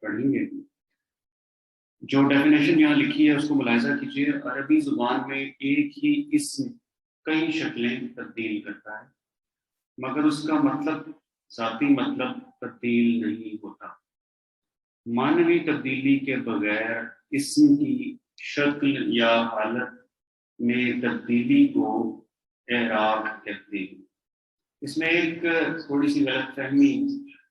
پڑھیں گے. جو ڈیفینیشن یہاں لکھی ہے اس کو ملاحظہ کیجیے. عربی زبان میں ایک ہی اسم کئی شکلیں تبدیل کرتا ہے مگر اس کا مطلب ذاتی مطلب تبدیل نہیں ہوتا. معنوی تبدیلی کے بغیر اسم کی شکل یا حالت میں تبدیلی کو اعراب کہتے ہیں. اس میں ایک تھوڑی سی غلط فہمی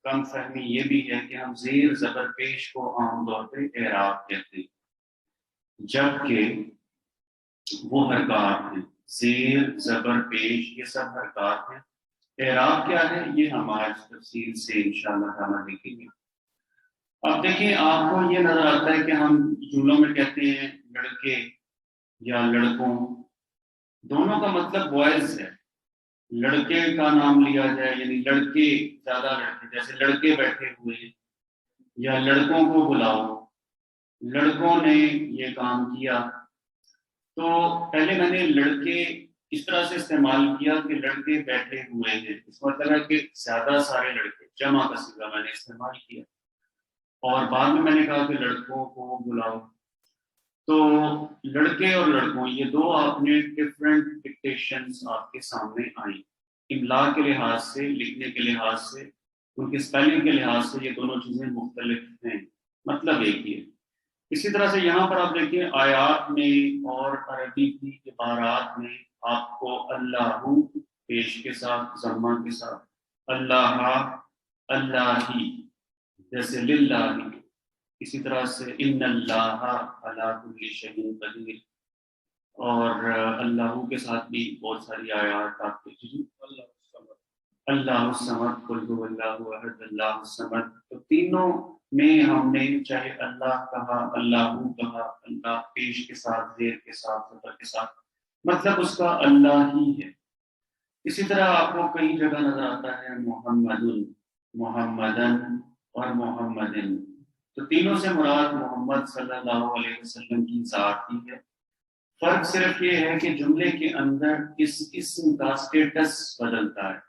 کم فہمی یہ بھی ہے کہ ہم زیر زبر پیش کو عام طور پہ اعراب کہتے ہیں جبکہ وہ حرکات ہیں. زیر زبر پیش یہ سب حرکات ہیں. اعراب کیا ہے یہ ہم آج تفصیل سے انشاءاللہ تعالیٰ دیکھیں گے. اب دیکھیں آپ کو یہ نظر آتا ہے کہ ہم جملوں میں کہتے ہیں لڑکے یا لڑکوں. دونوں کا مطلب بوائز ہے. لڑکے کا نام لیا جائے یعنی لڑکے زیادہ لڑکے جیسے لڑکے بیٹھے ہوئے یا لڑکوں کو بلاؤ لڑکوں نے یہ کام کیا. تو پہلے میں نے لڑکے اس طرح سے استعمال کیا کہ لڑکے بیٹھے ہوئے ہیں. اس کا مطلب ہے کہ زیادہ سارے لڑکے جمع کا صیغہ میں نے استعمال کیا اور بعد میں نے کہا کہ لڑکوں کو بلاؤ. تو لڑکے اور لڑکوں یہ دو آپ نے ڈفرینٹ ڈکٹیشنز آپ کے سامنے آئیں. املا کے لحاظ سے لکھنے کے لحاظ سے ان کے اسپیلنگ کے لحاظ سے یہ دونوں چیزیں مختلف ہیں مطلب ایک ہی ہے. اسی طرح سے یہاں پر آپ دیکھیں آیات میں اور عربی کی عبارات میں آپ کو اللہ پیش کے ساتھ ضمہ کے ساتھ اللہ اللہ ہی جیسے للہ. اسی طرح سے ان اللہ علی کل شیء قدیر اور اللہ کے ساتھ بھی بہت ساری آیات آپ دیکھیں. اللہ الصمد قل هو اللہ احد اللہ الصمد. تو تینوں میں ہم نے چاہے اللہ کہا اللہ کہا اللہ پیش کے ساتھ زیر کے ساتھ زبر کے ساتھ مطلب اس کا اللہ ہی ہے. اسی طرح آپ کو کئی جگہ نظر آتا ہے محمد محمدن اور محمدن. تو تینوں سے مراد محمد صلی اللہ علیہ وسلم کی ذات ہی ہے. فرق صرف یہ ہے کہ جملے کے اندر اس اسم کا سٹیٹس بدلتا ہے.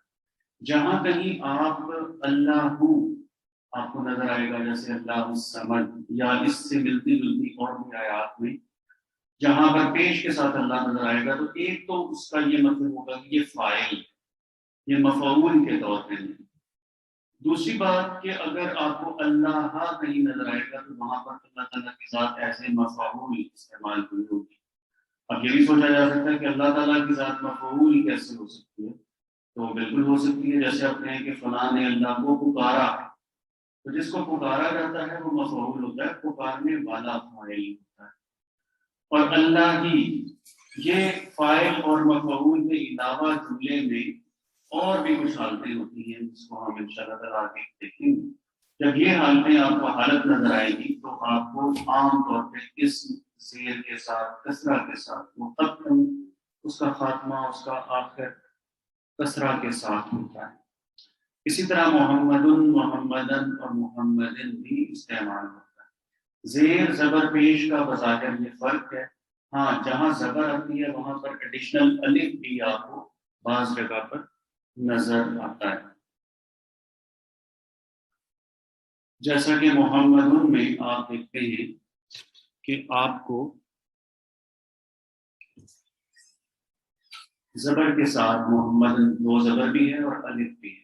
جہاں کہیں آپ اللہ آپ کو نظر آئے گا جیسے اللہ الصمد یا اس سے ملتی جلتی اور بھی آیات میں جہاں پر پیش کے ساتھ اللہ نظر آئے گا تو ایک تو اس کا یہ مطلب ہوگا کہ یہ فاعل یہ مفعول کے طور پہ نہیں. دوسری بات کہ اگر آپ کو اللہ کہیں نظر آئے گا تو وہاں پر اللہ تعالیٰ کی ذات ایسے مفعول استعمال ہوئی ہوگی. اب یہ بھی سوچا جا سکتا ہے کہ اللہ تعالیٰ کی ذات مفعول کیسے ہو سکتی ہے. تو بالکل ہو سکتی ہے جیسے آپ کہیں کہ فلاں نے اللہ کو پکارا. تو جس کو پکارا جاتا ہے وہ مفعول ہوتا ہے پکارنے والا فاعل ہوتا ہے. اور اللہ ہی یہ فاعل اور مفعول کے علاوہ جملے میں اور بھی کچھ حالتیں ہوتی ہیں جس کو ہم انشاءاللہ تعالیٰ آگے دیکھیں گے. جب یہ حالتیں آپ کو حالت نظر آئے گی تو آپ کو عام طور پہ اس زیر کے ساتھ کسرہ کے ساتھ مقدم اس کا خاتمہ اس کا آخر کسرہ کے ساتھ ہوتا ہے. اسی طرح محمد محمدن اور محمدن بھی استعمال ہوتا ہے. زیر زبر پیش کا بظاہر یہ فرق ہے. ہاں جہاں زبر آتی ہے وہاں پر ایڈیشنل الف بھی آپ کو بعض جگہ پر نظر آتا ہے. جیسا کہ محمدن میں آپ دیکھتے ہیں کہ آپ کو زبر کے ساتھ محمد دو زبر بھی ہے اور الف بھی ہے.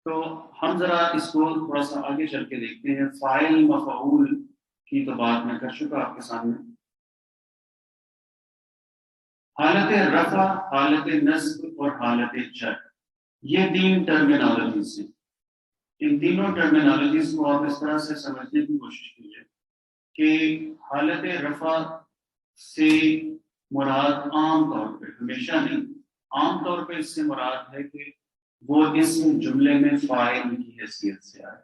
تو ہم ذرا اس کو تھوڑا سا آگے چل کے دیکھتے ہیں. فاعل مفعول کی تو بات میں کر چکا آپ کے سامنے. حالت رفع حالت نصب اور حالت جر یہ تین ٹرمینالوجیز ہیں. ان تینوں ٹرمینالوجیز کو آپ اس طرح سے سمجھنے کی کوشش کیجیے کہ حالت رفع سے مراد عام طور پہ ہمیشہ نہیں عام طور پہ اس سے مراد ہے کہ وہ اس جملے میں فاعل کی حیثیت سے آئے.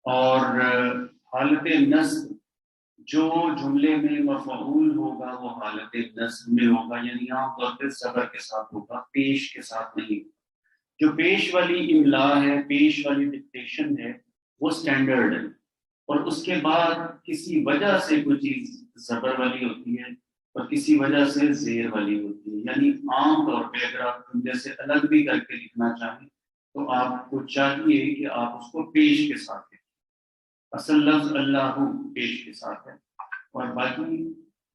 اور حالت نصب جو جملے میں مفعول ہوگا وہ حالت نصب میں ہوگا یعنی عام طور پہ زبر کے ساتھ ہوگا پیش کے ساتھ نہیں. جو پیش والی املا ہے پیش والی ڈکٹیشن ہے وہ سٹینڈرڈ ہے اور اس کے بعد کسی وجہ سے کوئی چیز زبر والی ہوتی ہے اور کسی وجہ سے زیر والی ہوتی ہے. یعنی عام طور پہ اگر آپ جملے سے الگ بھی کر کے لکھنا چاہیں تو آپ کو چاہیے کہ آپ اس کو پیش کے ساتھ لکھیں. اصل لفظ اللہ پیش کے ساتھ ہے، اور باقی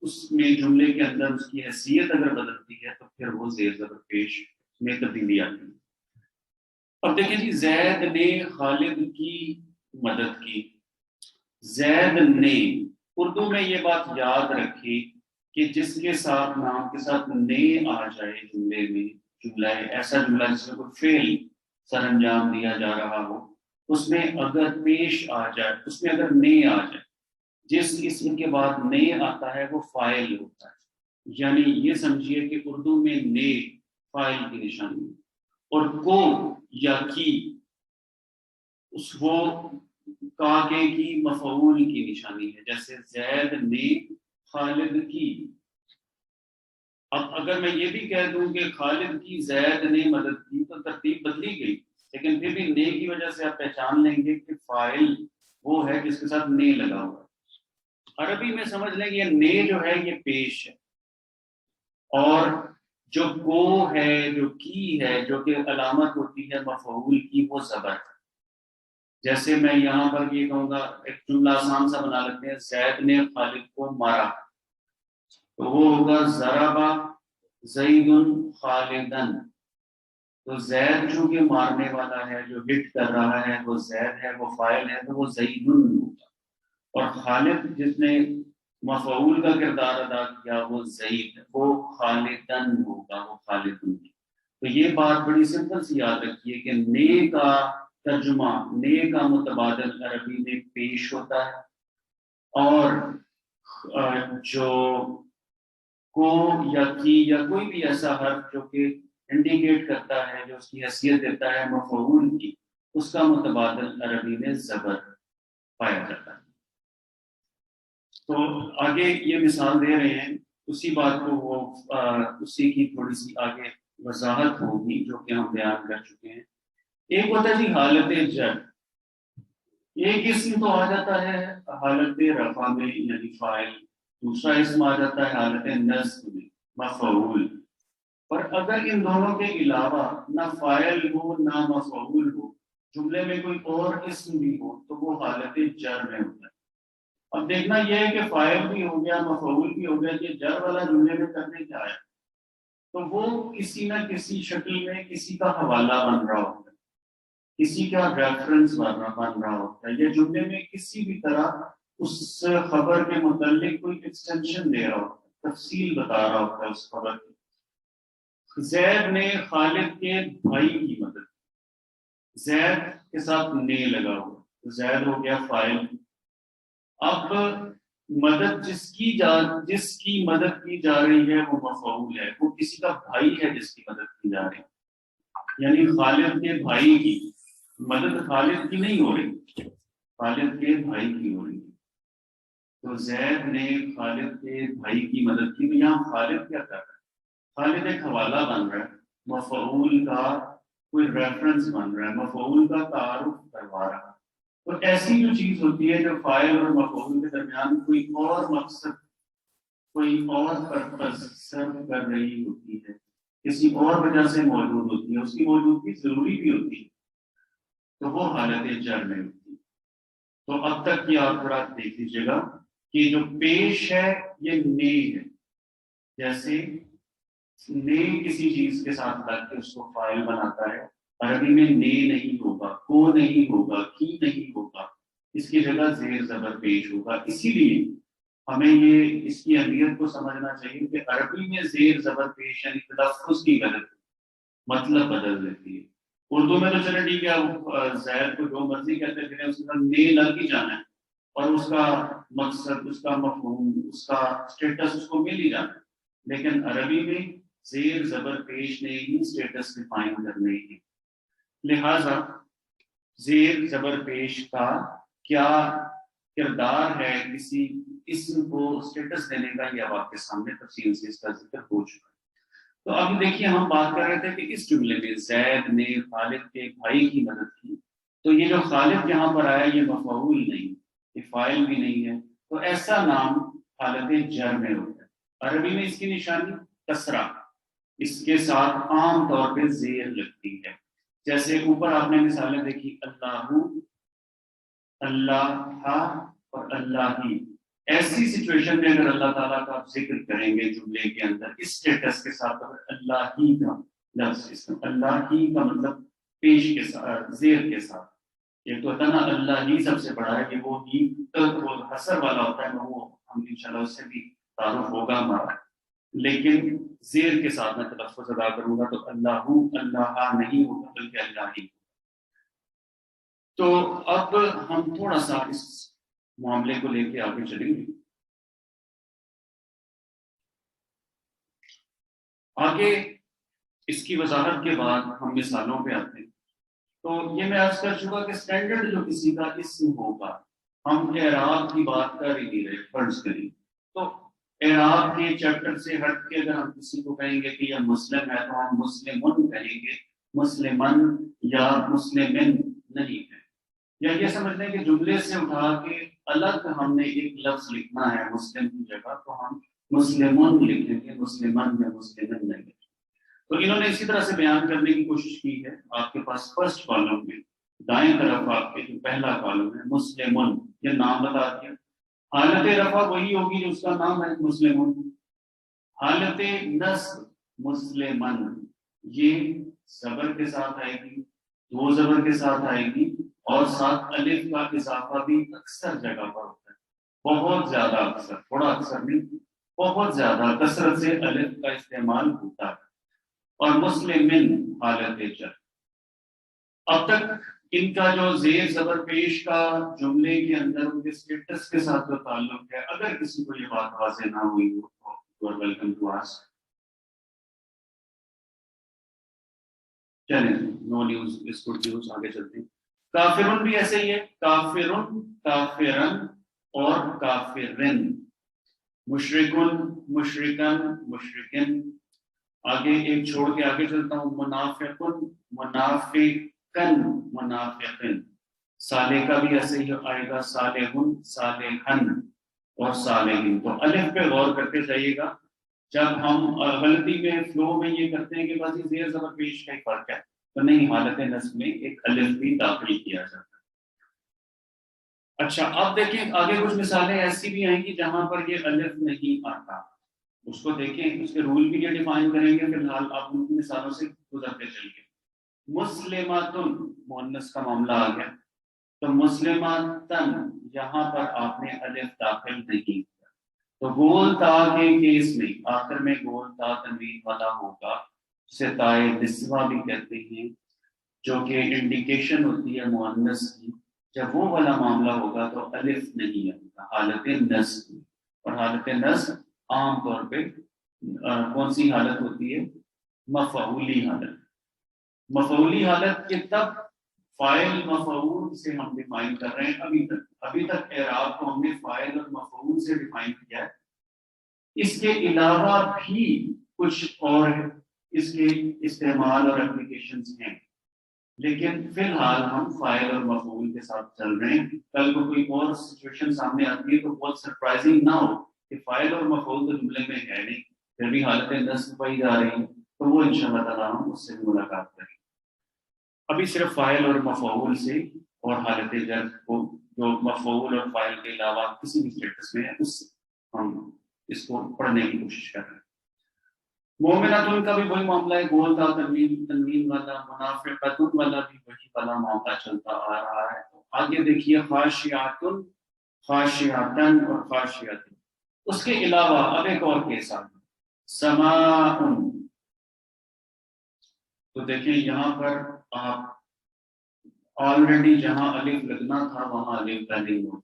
اس میں جملے کے اندر اس کی حیثیت اگر بدلتی ہے تو پھر وہ زیر زبر پیش میں تبدیلی آتی ہے۔ اب دیکھیں جی، زید نے خالد کی مدد کی، زید نے، اردو میں یہ بات یاد رکھی کہ جس کے ساتھ نام کے ساتھ نے آ جائے جملے میں، جملہ ایسا جملہ جس میں کوئی فعل سر انجام دیا جا رہا ہو، اس میں اگر پیش آ جائے، اس میں اگر نے آ جائے، جس اسم کے بعد نے آتا ہے وہ فاعل ہوتا ہے۔ یعنی یہ سمجھیے کہ اردو میں نے فاعل کی نشانی ہے، اور کو یا کی اس وہ کاگے کی مفعول کی نشانی ہے، جیسے زید نے خالد کی۔ اب اگر میں یہ بھی کہہ دوں کہ خالد کی زید نے مدد کی تو ترتیب بدلی گئی، لیکن پھر بھی نے کی وجہ سے آپ پہچان لیں گے کہ فاعل وہ ہے جس کے ساتھ نے لگا ہوا ہے۔ عربی میں سمجھ لیں کہ یہ نے جو ہے یہ پیش ہے، اور جو کو ہے، جو کی ہے، جو کہ علامت ہوتی ہے مفعول کی، وہ زبر ہے۔ جیسے میں یہاں پر یہ کہوں گا، ایک جملہ آسان سا بنا لیتے ہیں، زید نے خالد کو مارا، تو وہ ہوگا ضربا زید خالدن۔ تو زید چونکہ مارنے والا ہے، جو ہٹ کر رہا ہے وہ زید ہے، وہ فاعل ہے، تو وہ زیدن ہوگا، اور خالد جس نے مفعول کا کردار ادا کیا وہ زید، وہ خالدن ہوگا، وہ خالدن۔ تو یہ بات بڑی سمپل سی یاد رکھیے کہ نے کا ترجمہ، نے کا متبادل عربی میں پیش ہوتا ہے، اور جو کو یا کی یا کوئی بھی ایسا حرف جو کہ انڈیکیٹ کرتا ہے، جو اس کی حیثیت دیتا ہے مفعول کی، اس کا متبادل عربی میں زبر پایا جاتا ہے۔ تو آگے یہ مثال دے رہے ہیں، اسی بات کو وہ اسی کی تھوڑی سی آگے وضاحت ہوگی جو کہ ہم بیان کر چکے ہیں۔ ایک ہوتا ہے جی حالت جر، ایک اسم تو آ جاتا ہے حالت رفع میں یعنی فاعل، دوسرا اسم آ جاتا ہے حالت نصب میں مفعول۔ پر اگر ان دونوں کے علاوہ نہ فاعل ہو نہ مفعول ہو، جملے میں کوئی اور اسم بھی ہو، تو وہ حالت جر میں ہوتا ہے۔ اب دیکھنا یہ ہے کہ فاعل بھی ہو گیا، مفعول بھی ہو گیا، یہ جر والا جملے میں کرنے کیا ہے، تو وہ کسی نہ کسی شکل میں کسی کا حوالہ بن رہا ہوتا ہے، کسی کا ریفرنس بن رہا ہوتا ہے، یا جملے میں کسی بھی طرح اس خبر کے متعلق کوئی ایکسٹینشن دے رہا ہوتا ہے، تفصیل بتا رہا ہوتا ہے اس خبر کی۔ زید نے خالد کے بھائی کی مدد، زید کے ساتھ نے لگا ہوا، تو زید ہو گیا فاعل۔ اب مدد جس کی مدد کی جا رہی ہے وہ مفعول ہے، وہ کسی کا بھائی ہے جس کی مدد کی جا رہی ہے، یعنی خالد کے بھائی کی مدد خالد کی نہیں ہو رہی، خالد کے بھائی کی ہو رہی ہے۔ تو زید نے خالد کے بھائی کی مدد کی، تو یہاں خالد کیا کر رہا ہے؟ خالد ایک حوالہ بن رہا ہے، مفعول کا کوئی ریفرنس بن رہا ہے، مفعول کا تعارف کروا رہا ہے۔ تو ایسی جو چیز ہوتی ہے جو فاعل اور مفعول کے درمیان کوئی اور مقصد، کوئی اور پرپز سرو کر رہی ہوتی ہے، کسی اور وجہ سے موجود ہوتی ہے، اس کی موجودگی ضروری بھی ہوتی ہے، تو وہ حالت جر میں ہوتی ہے۔ تو اب تک کی آپ تھوڑا دیکھ لیجیے گا کہ جو پیش ہے یہ نے ہے، جیسے نے کسی چیز کے ساتھ لگ کے اس کو فاعل بناتا ہے، عربی میں نے نہیں ہوگا، کو نہیں ہوگا، کی نہیں ہوگا، اس کی جگہ زیر زبر پیش ہوگا۔ اسی لیے ہمیں یہ اس کی اہمیت کو سمجھنا چاہیے کہ عربی میں زیر زبر پیش یعنی تلفظ کی غلط مطلب بدل دیتی ہے۔ اردو میں تو چلے ٹھیک ہے، زید کو جو مرضی کہتے پھریں، اس کا نے لگ ہی جانا ہے، اور اس کا مقصد، اس کا مفہوم، اس کا اسٹیٹس اس کو مل ہی جانا ہے۔ لیکن عربی میں زیر زبر پیش نے ہی اسٹیٹس ڈیفائن کرنے ہیں، لہذا زیر زبر پیش کا کیا کردار ہے کسی اسم کو اسٹیٹس دینے کا، یہ اب آپ کے سامنے تفصیل سے اس کا ذکر ہو چکا ہے۔ تو اب دیکھیے، ہم بات کر رہے تھے کہ اس جملے میں زید نے خالد کے بھائی کی مدد کی، تو یہ جو خالد یہاں پر آیا یہ مفعول نہیں، یہ فاعل بھی نہیں ہے، تو ایسا نام حالت جر میں ہوتا ہے۔ عربی میں اس کی نشانی کسرہ، اس کے ساتھ عام طور پہ زیر لگتی ہے، جیسے اوپر آپ نے مثالیں دیکھی، اللہ اللہ اور اللہ ہی. ایسی سچویشن میں اگر اللہ تعالیٰ کا آپ ذکر کریں گے جملے کے اندر اس اسٹیٹس کے ساتھ، اگر اللہ ہی کا لفظ، اس میں اللہ ہی کا مطلب پیش کے ساتھ، زیر کے ساتھ. ایک تو ہوتا ہے نا اللہ ہی سب سے بڑا ہے، کہ وہ ہی وہ حسر والا ہوتا ہے، وہ ہم انشاءاللہ اس سے بھی تعارف ہوگا ہمارا. لیکن زیر کے ساتھ میں تلفظ ادا کروں گا تو اللہ اللہ نہیں ہوگا بلکہ اللہ ہی. تو اب ہم تھوڑا سا اس معاملے کو لے کے آگے چلیں گے. آگے اس کی وضاحت کے بعد ہم مثالوں پہ آتے ہیں. تو یہ میں عرض کر چکا کہ اسٹینڈرڈ جو کسی کا اسم ہوگا، ہم اعراب کی بات کر ہی نہیں رہے، فرض کریں تو اعراب کے چیپٹر سے ہٹ کے اگر ہم کسی کو کہیں گے کہ یہ مسلم ہے تو ہم مسلمن کہیں گے، مسلمن یا مسلمن نہیں ہے. یا یہ سمجھ لیں کہ جملے سے اٹھا کے الگ ہم نے ایک لفظ لکھنا ہے مسلم کی جگہ، تو ہم مسلمن لکھیں گے، مسلمن یا مسلمن نہیں. تو انہوں نے اسی طرح سے بیان کرنے کی کوشش کی ہے. آپ کے پاس فرسٹ کالم میں دائیں طرف آپ کے جو پہلا کالم ہے مسلمن، یہ نام بتا دیا. حالت رفع وہی ہوگی جو اس کا نام ہے مسلمن. حالت نصب مسلمن، یہ زبر کے ساتھ آئے گی، دو زبر کے ساتھ آئے گی، اور ساتھ الف کا اضافہ بھی اکثر جگہ پر ہوتا ہے. بہت زیادہ اکثر، تھوڑا اکثر نہیں، بہت زیادہ کثرت سے الف کا استعمال ہوتا ہے. اور مسلمن حالت جر. اب تک ان کا جو زیر زبر پیش کا جملے کے اندر ان کے اسٹیٹس کے ساتھ جو تعلق ہے، اگر کسی کو یہ بات واضح نہ ہوئی ہو تو ویلکم ٹو آسک. چلیں no news is good news, آگے چلتے ہیں. کافرن بھی ایسے ہی ہے، کافرن، کافرن اور کافرن. مشرکن، مشرکن، مشرکن. آگے ایک چھوڑ کے آگے چلتا ہوں، منافقن، منافقن، منافقن. صالح کا بھی ایسے ہی آئے گا، صالحن، صالحن اور صالحین. تو الف پہ غور کرتے جائیے گا. جب ہم غلطی میں فلو میں یہ کرتے ہیں کہ بس زیر زبر پیش کا ہی فرق ہے، تو نہیں، حالت نصب میں ایک الف بھی داخل کیا جاتا ہے. اچھا اب دیکھیں آگے کچھ مثالیں ایسی بھی آئیں گی جہاں پر یہ الف نہیں آتا. اس کو دیکھیں، اس کے رول بھی یہ ڈیفائن کریں گے. فی الحال آپ ان کی مثالوں سے گزرتے چلیے. مسلماتن مؤنث کا معاملہ آ گیا، تو مسلماتن یہاں پر آپ نے الف داخل نہیں کیا. تو گول تا کے کیس میں آخر میں گول تا تنوین والا ہوگا، جسے تائے نسوہ بھی کہتے ہیں، جو کہ انڈیکیشن ہوتی ہے مؤنث کی. جب وہ والا معاملہ ہوگا تو الف نہیں آئے گا، حالت نصب. اور حالت نصب عام طور پہ کون سی حالت ہوتی ہے؟ مفعولی حالت. مفعولی حالت کے تب فاعل مفعول سے ہم ڈیفائن کر رہے ہیں. ابھی تک اعراب کو ہم نے فاعل اور مفعول سے ڈیفائن کیا ہے. اس کے علاوہ بھی کچھ اور اس کے استعمال اور اپلیکیشنز ہیں، لیکن فی الحال ہم فاعل اور مفعول کے ساتھ چل رہے ہیں. کل کو کوئی اور سچویشن سامنے آتی ہے تو بہت سرپرائزنگ نہ ہو کہ فاعل اور مفعول تو جملے میں ہے نہیں، پھر بھی حالت نصب پائی جا رہی ہے، تو وہ انشاءاللہ تعالیٰ ہم اس سے بھی ملاقات کریں. ابھی صرف فاعل اور مفعول سے اور حالت جر کو، جو مفعول اور فاعل کے علاوہ کسی بھی اسٹیٹس میں ہے، اس سے ہم اس کو پڑھنے کی کوشش کر رہے ہیں. مومناتن کا بھی وہی معاملہ ہے، گول تا تنوین والا. منافقتن والا بھی وہی والا معاملہ چلتا آ رہا ہے. آگے دیکھیے خاشعاتن، خاشعاتن اور خاشعاتن. اس کے علاوہ اب ایک اور کیس آ گیا، سماعن. تو دیکھیں یہاں پر آپ آلریڈی جہاں الف لگنا تھا وہاں الف نہیں ہو،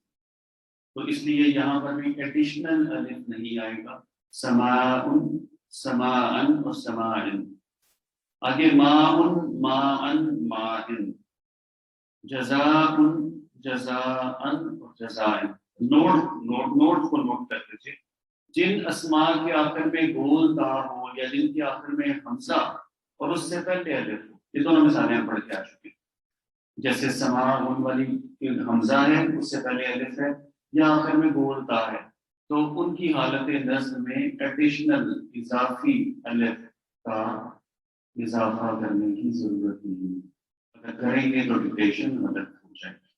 تو اس لیے یہاں پر بھی ایڈیشنل الف نہیں آئے گا. سماعن، سماعن اور سماعن. آگے ماعن، ماعن، ماعن. جزاءن، جزاءن اور جزائن. نوٹ کو نوٹ کر لیجیے. جن اسماء کے آخر میں گول تا ہو یا جن کے آخر میں حمزہ اور اس سے پہلے الف ہو، یہ دونوں مثالیں ہم پڑھ کے آ چکے ہیں. جیسے سماعن والی حمزہ ہے، اس سے پہلے الف ہے، یا آخر میں گول تا ہے، تو ان کی حالت نصب میں ایڈیشنل اضافی الف کا اضافہ کرنے کی ضرورت نہیں ہے. اگر کریں گے تو ڈکٹیشن غلط ہو جائے گی.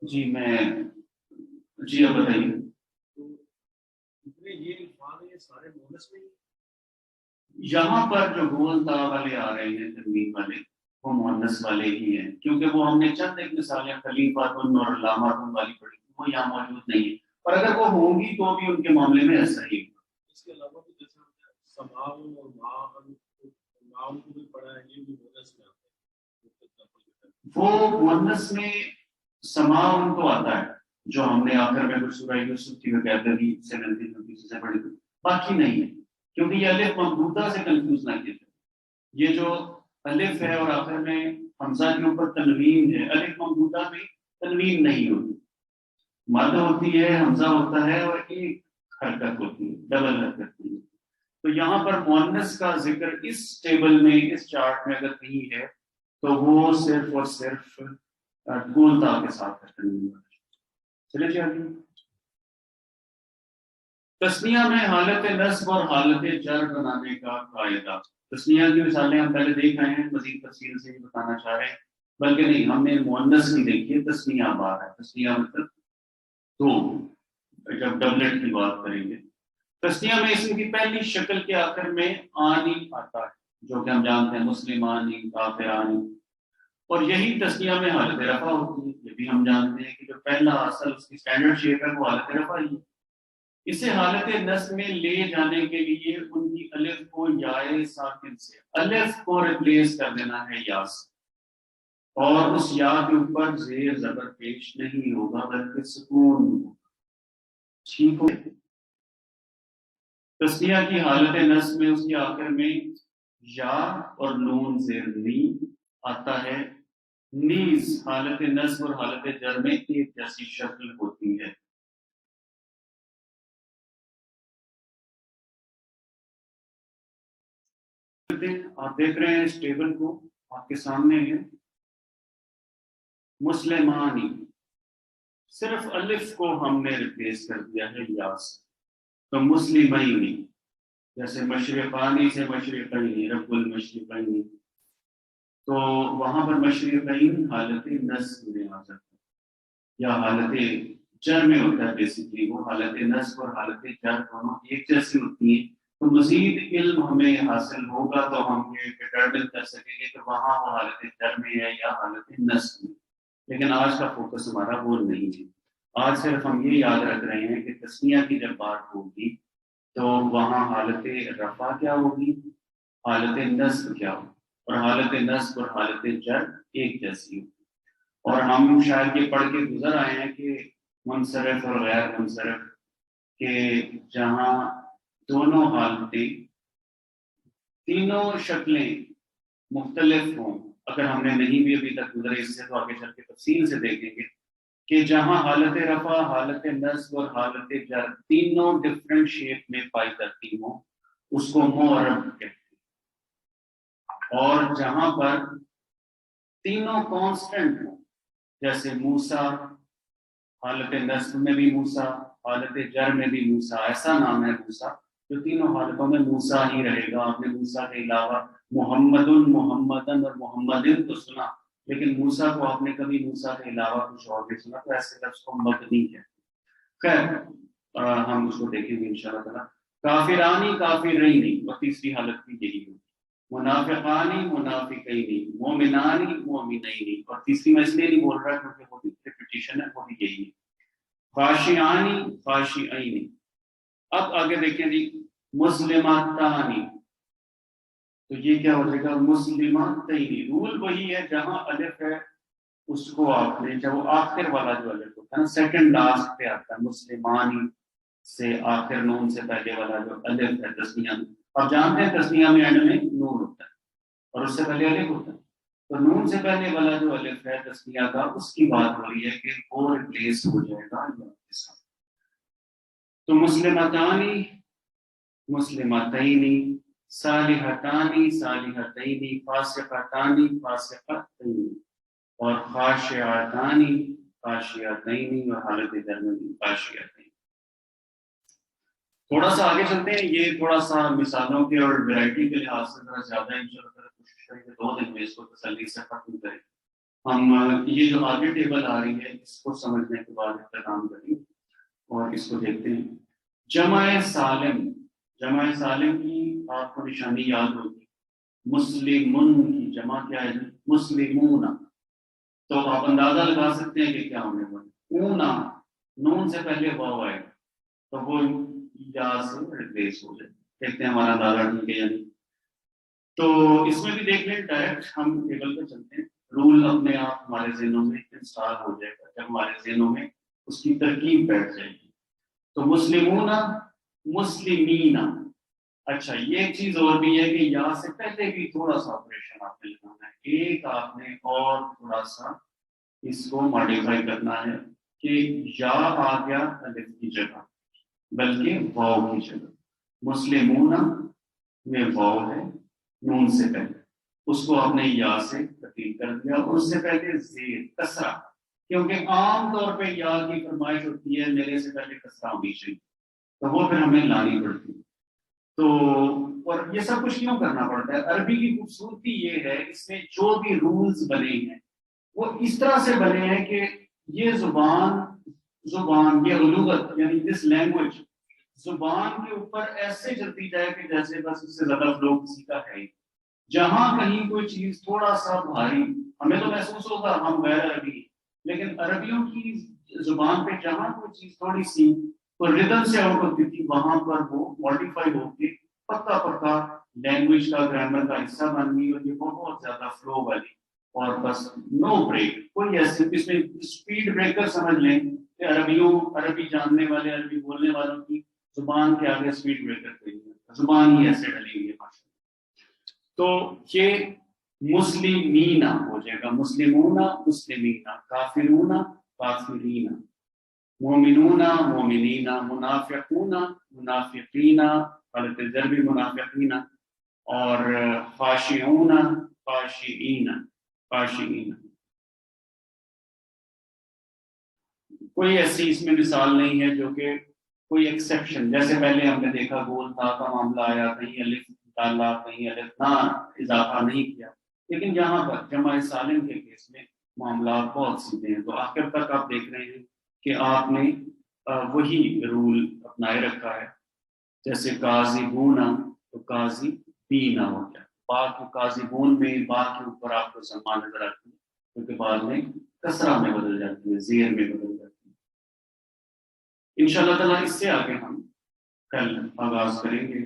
جی میں جی اب بتائیے. یہ الفاظ یہ سارے مونس میں یہاں پر جو گول تا والے آ رہے ہیں تنوین والے وہ مؤنث والے ہی ہیں، کیونکہ وہ ہم نے چند ایک مثالیں خلیفاتن اور لاماتن والی پڑھی وہ یہاں موجود نہیں ہے، اور اگر وہ ہوں گی تو بھی ان کے معاملے میں ایسا ہی ہوگا. اس کے علاوہ بھی جیسے سماؤن اور ماؤن کو بھی پڑھا ہے، یہ بھی مونس میں آتا ہے. وہ مؤنث میں سماؤن تو آتا ہے جو ہم نے آخر میں کچھ سورہ یوسف کی وقیدگی سے ملتی چیزیں پڑھی تھی، باقی نہیں ہے، کیونکہ یہ الف ممدودہ سے کنفیوز نہ کیجیے. یہ جو الف ہے اور آخر میں حمزہ کے اوپر تنوین ہے، الف ممدودہ میں تنوین نہیں ہوتی، مد ہوتی ہے، حمزہ ہوتا ہے اور ایک حرکت ہوتی ہے، ڈبل حرکت ہوتی ہے. تو یہاں پر مؤنث کا ذکر اس ٹیبل میں اس چارٹ میں اگر نہیں ہے تو وہ صرف اور صرف گولتا کے ساتھ ہے. چلے جائیے. تسنیہ میں حالت نصب اور حالت جر بنانے کا قاعدہ. تسنیہ کی مثالیں ہم پہلے دیکھ رہے ہیں، مزید تفصیل سے بتانا چاہ رہے ہیں، بلکہ نہیں ہم نے مؤنث کی دیکھی ہے، تسنیہ بار ہے. تسنیہ مطلب دو، جب ڈبلٹ کی بات کریں گے. تسنیہ میں اسم کی پہلی شکل کے آخر میں آنی آتا ہے، جو کہ ہم جانتے ہیں مسلمانی، کافرانی، اور یہی تسنیہ میں حالت رفع ہوتی ہے. یہ بھی ہم جانتے ہیں کہ جو پہلا اصل اس کی اسٹینڈرڈ شیپ ہے وہ حالت رفع ہی ہے. اسے حالت نصب میں لے جانے کے لیے ان کی الف کو یائے ساکن سے الف کو ریپلیس کر دینا ہے یا سے، اور اس یا کے اوپر زیر زبر پیش نہیں ہوگا بلکہ سکون ہوگا. ٹھیک ہو. تسنیہ کی حالت نصب میں اس کے آخر میں یا اور نون زیر نی آتا ہے. نیز حالت نصب اور حالت جر میں ایک جیسی شکل ہوتی ہے. آپ دیکھ رہے ہیں اس ٹیبل کو، آپ کے سامنے ہے. مسلمانی، صرف الف کو ہم نے ریپلیس کر دیا ہے یا سے. تو مسلمینی، جیسے مشرقانی سے مشرقین، رب المشرقین، تو وہاں پر مشرقین حالت نصب میں آ جاتا ہے، یا حالت جر میں ہوتا ہے. بیسیکلی وہ حالت نصب اور حالت جر دونوں ایک جیسی ہوتی ہیں. تو مزید علم ہمیں حاصل ہوگا تو ہم یہ ڈٹرمن کر سکیں گے کہ وہاں وہ حالت جر میں ہے یا حالت نصب میں. لیکن آج کا فوکس ہمارا وہ نہیں ہے. آج صرف ہم یہ یاد رکھ رہے ہیں کہ تسنیہ کی جب بات ہوگی تو وہاں حالت رفع کیا ہوگی، حالت نصب کیا ہوگی، اور حالت نصب اور حالت جر ایک جیسی ہوگی. اور ہم شاید یہ پڑھ کے گزر آئے ہیں کہ منصرف اور غیر منصرف کے جہاں دونوں حالتیں تینوں شکلیں مختلف ہوں، اگر ہم نے نہیں بھی ابھی تک گزرے اس سے تو آگے چل کے تفصیل سے دیکھیں گے کہ جہاں حالت رفع، حالت نصب اور حالت جر تینوں ڈفرینٹ شیپ میں پائی جاتی ہوں اس کو معرب کہتے ہیں. اور جہاں پر تینوں کانسٹنٹ ہوں، جیسے موسیٰ، حالت نصب میں بھی موسیٰ، حالت جر میں بھی موسیٰ، ایسا نام ہے موسیٰ جو تینوں حالتوں میں موسیٰ ہی رہے گا. آپ نے موسیٰ کے علاوہ محمد، محمدن اور محمدن تو سنا، لیکن موسیٰ کو آپ نے کبھی موسیٰ کے علاوہ کچھ اور بھی سنا، تو ایسے لفظ کو مبنی ہے. خیر ہم اس کو دیکھیں گے انشاءاللہ تعالیٰ. کافرانی، کافرینی، اور تیسری حالت بھی یہی ہوگی. منافقانی، منافقینی، مومنانی، مومنینی، اور تیسری میں اس لیے نہیں بول رہا کیونکہ وہ بھی ریپیٹیشن ہے، وہ بھی یہی ہے. خاشعانی، خاشعینی. اب آگے دیکھیں جی مسلماتانی، تو یہ کیا ہو جائے گا مسلماتینی. رول وہی ہے، جہاں الف ہے اس کو آپ نے جب وہ آخر والا جو الف ہوتا ہے نا سیکنڈ لاسٹ پہ آتا ہے، مسلمانی سے آخر نون سے پہلے والا جو الف ہے تسنیہ میں. آپ جانتے ہیں تسنیہ میں اینڈ میں نون ہوتا ہے اور اس سے پہلے الف ہوتا ہے. تو نون سے پہلے والا جو الف ہے تسنیہ کا، اس کی بات ہو رہی ہے کہ وہ ریپلیس ہو جائے گا یا کے ساتھ. تو مسلمتانی، مسلمتینی، صالحتانی، صالحتینی، فاسقتانی، فاسقتینی، اور خاشعتانی، خاشعتینی، اور حالت جر میں بھی خاشعتینی. تھوڑا سا آگے چلتے ہیں. یہ تھوڑا سا مثالوں کے اور ورائٹی کے لحاظ سے ذرا زیادہ انشاءاللہ کوشش کریں کہ 2 دن میں اس کو تسلی سے ختم کریں. ہم یہ جو آگے ٹیبل آ رہی ہے اس کو سمجھنے کے بعد اختتام کریں گے اور اس کو دیکھتے ہیں. جمع سالم کی آپ کو نشانی یاد ہوگی. مسلمن کی جمع کیا ہے؟ مسلمون. تو آپ اندازہ لگا سکتے ہیں کہ کیا ہونے والا. اونا نون سے پہلے واو آئے تو وہ یا سے ریپلیس ہو جائے. دیکھتے ہیں ہمارا اندازہ ٹھیک ہے یا نہیں. تو اس میں بھی دیکھ لیں ڈائریکٹ ہم ٹیبل پہ چلتے ہیں. رول اپنے آپ ہمارے ذہنوں میں انسٹال ہو جائے گا جب ہمارے ذہنوں میں اس کی ترکیب بیٹھ جائے گی. تو مسلمون مسلمینا. اچھا یہ ایک چیز اور بھی ہے کہ یا سے پہلے بھی تھوڑا سا آپریشن آپ نے لگانا ہے. ایک آپ نے اور تھوڑا سا اس کو ماڈیفائی کرنا ہے کہ یا آ گیا الف کی جگہ بلکہ واو کی جگہ. مسلمون میں واو ہے نون سے پہلے, اس کو آپ نے یا سے تبدیل کر دیا اور اس سے پہلے زیر کسرہ, کیونکہ عام طور پہ یا کی فرمائش ہوتی ہے میرے سے پہلے کسرہ ہونی چاہیے تو وہ پھر ہمیں لانی پڑتی ہے. تو اور یہ سب کچھ کیوں کرنا پڑتا ہے؟ عربی کی خوبصورتی یہ ہے اس میں جو بھی رولز بنے ہیں وہ اس طرح سے بنے ہیں کہ یہ زبان یہ لغت یعنی دس لینگویج زبان کے اوپر ایسے چلتی جائے کہ جیسے بس اس سے زیادہ فلو کسی کا ہے. جہاں کہیں کوئی چیز تھوڑا سا بھاری ہمیں تو محسوس ہوگا ہم غیر عربی, لیکن عربیوں کی زبان پہ جہاں کوئی چیز تھوڑی سی کوئی ردم سے آؤٹ ہوتی تھی وہاں پر وہ ماڈیفائی ہو کے پکا لینگویج کا گرامر کا حصہ بن گئی اور یہ بہت زیادہ فلو والی اور بس نو بریک. کوئی ایسے اس میں اسپیڈ بریکر سمجھ لیں کہ عربی جاننے والے عربی بولنے والوں کی زبان کے آگے اسپیڈ بریکر کوئی نہیں, زبان ہی ایسے ڈلی ہوئی ہے. تو یہ مسلمینا ہو جائے گا. مسلمون مسلمینا, کافرون کافرین, مومنون مومنین, منافقون منافقین, غلط ضربی منافقین, اور خاشعون خاشعین خاشعین. کوئی ایسی اس میں مثال نہیں ہے جو کہ کوئی ایکسیپشن, جیسے پہلے ہم نے دیکھا گول تا کا معاملہ آیا, کہیں الف ڈالا کہیں الف نہ اضافہ نہیں کیا, لیکن یہاں پر جمع سالم کے کیس میں معاملات بہت سیدھے ہیں. تو آخر تک آپ دیکھ رہے ہیں کہ آپ نے وہی رول اپنائے رکھا ہے. جیسے کاذبون تو قاضی بینا ہو گیا, با کی کاذبون میں با کے اوپر آپ کو سلمان نظر آتی ہے کیونکہ بعد میں کسرہ میں بدل جاتی ہے, زیر میں بدل جاتی ہے. انشاءاللہ تعالیٰ اس سے آگے ہم کل آغاز کریں گے.